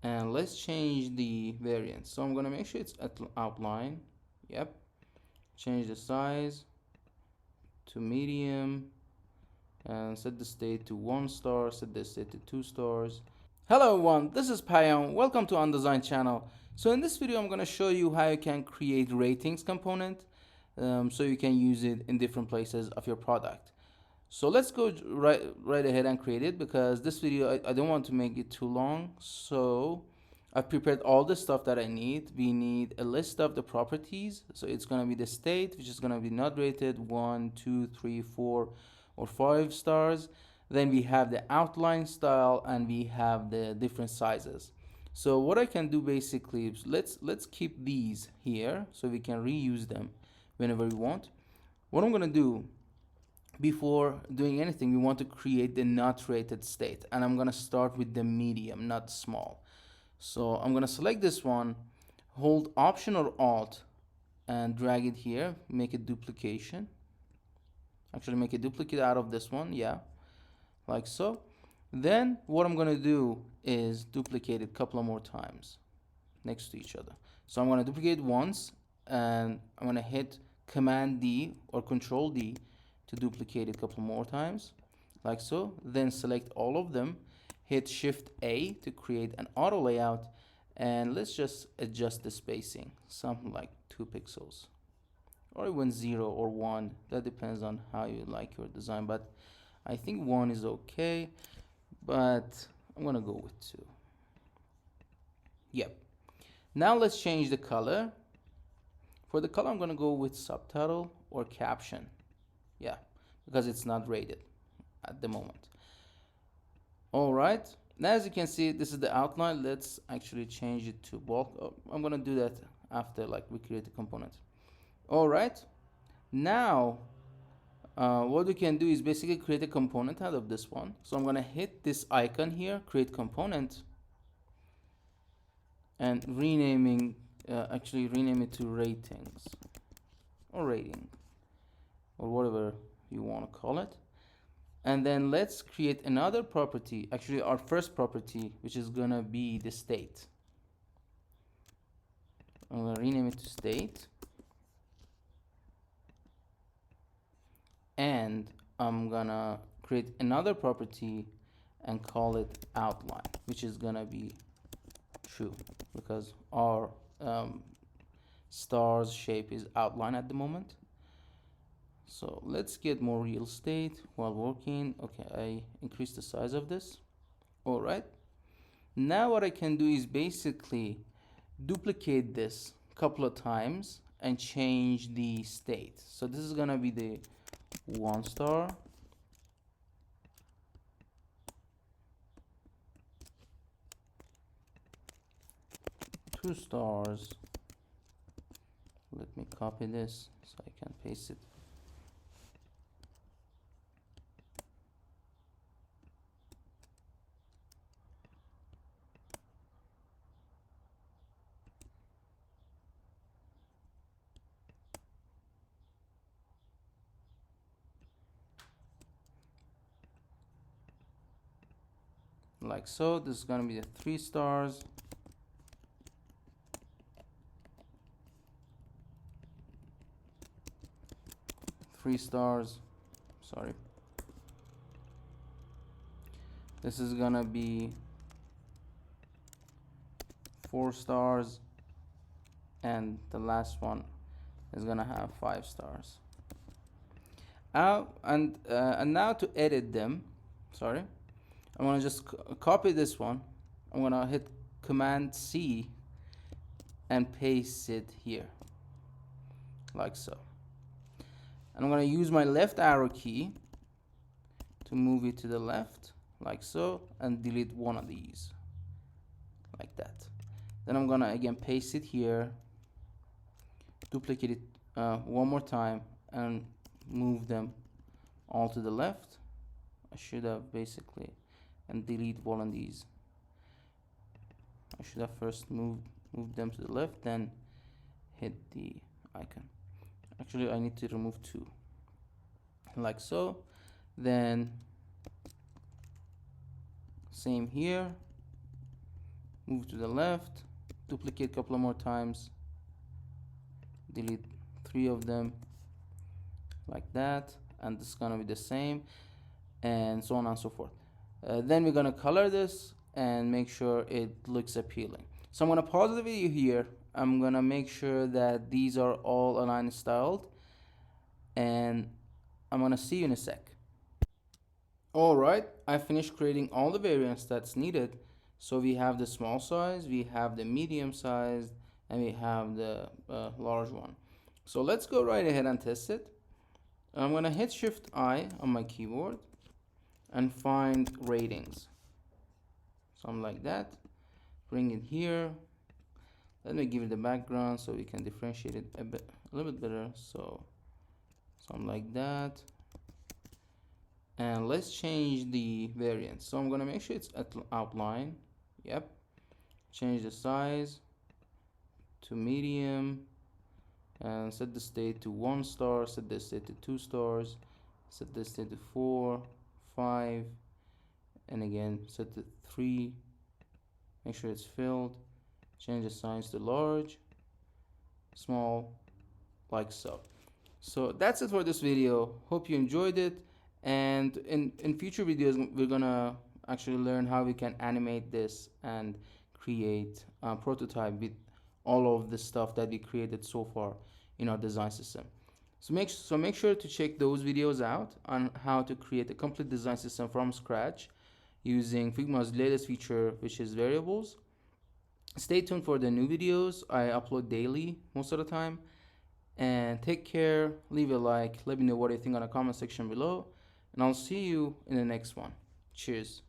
and let's change the variance. So I'm gonna make sure it's at outline. Yep. Change the size to medium and set the state to 1 star, set the state to 2 stars. Hello everyone, this is Payam. Welcome to Undesign channel. So in this video I'm going to show you how you can create ratings component so you can use it in different places of your product. So let's go right ahead and create it, because this video I don't want to make it too long. So I've prepared all the stuff that I need. We need a list of the properties. So it's going to be the state, which is going to be not rated 1, 2, 3, 4 or 5 stars. Then we have the outline style and we have the different sizes. So what I can do basically is let's keep these here so we can reuse them whenever we want. What I'm going to do, before doing anything, we want to create the not rated state, and I'm going to start with the medium, not small. So I'm going to select this one, hold Option or Alt and drag it here, make a duplication. Actually make a duplicate out of this one, yeah, like so. Then what I'm going to do is duplicate it a couple of more times next to each other. So I'm going to duplicate once and I'm going to hit Command D or Control D to duplicate it a couple more times, like so. Then select all of them, hit Shift A to create an auto layout, and let's just adjust the spacing, something like 2 pixels or even 0 or 1. That depends on how you like your design, but I think 1 is okay, but I'm gonna go with 2. Yep. Now let's change the color. For the color I'm gonna go with subtitle or caption, yeah, because it's not rated at the moment. All right, now as you can see, this is the outline. Let's actually change it to bulk. Oh, I'm gonna do that after like we create the component. All right, now what we can do is basically create a component out of this one. So I'm gonna hit this icon here, create component, and rename it to ratings or rating or whatever you want to call it. And then let's create another property, actually our first property, which is gonna be the state. I'm gonna rename it to state, and I'm gonna create another property and call it outline, which is gonna be true because our stars shape is outline at the moment. So let's get more real estate while working. Okay, I increased the size of this. All right, now what I can do is basically duplicate this a couple of times and change the state. So this is gonna be the 1 star, 2 stars. Let me copy this so I can paste it. Like so. This is gonna be the 3 stars, 3 stars, sorry. This is gonna be 4 stars, and the last one is gonna have 5 stars. And now to edit them, sorry, I'm gonna just copy this one. I'm gonna hit Command C and paste it here, like so. And I'm gonna use my left arrow key to move it to the left, like so, and delete one of these, like that. Then I'm gonna again paste it here, duplicate it one more time, and move them all to the left. I should have basically, and delete one of these. I should have first moved them to the left, then hit the icon. Actually, I need to remove 2, like so. Then same here, move to the left, duplicate a couple of more times, delete 3 of them like that, and this is gonna be the same, and so on and so forth. Then we're gonna color this and make sure it looks appealing. So I'm gonna pause the video here. I'm gonna make sure that these are all aligned and styled, and I'm gonna see you in a sec. Alright, I finished creating all the variants that's needed. So we have the small size, we have the medium size, and we have the large one. So let's go right ahead and test it. I'm gonna hit Shift I on my keyboard and find ratings. Something like that. Bring it here. Let me give it the background so we can differentiate it a little bit better. So something like that. And let's change the variance. So I'm gonna make sure it's at outline. Yep. Change the size to medium and set the state to 1 star, set the state to 2 stars, set the state to 4, 5, and again set to 3. Make sure it's filled. Change the size to large, small, like so. So that's it for this video. Hope you enjoyed it, and in future videos we're gonna actually learn how we can animate this and create a prototype with all of the stuff that we created so far in our design system. So make sure to check those videos out on how to create a complete design system from scratch using Figma's latest feature, which is variables. Stay tuned for the new videos. I upload daily most of the time. And take care, leave a like, let me know what you think on the comment section below, and I'll see you in the next one. Cheers.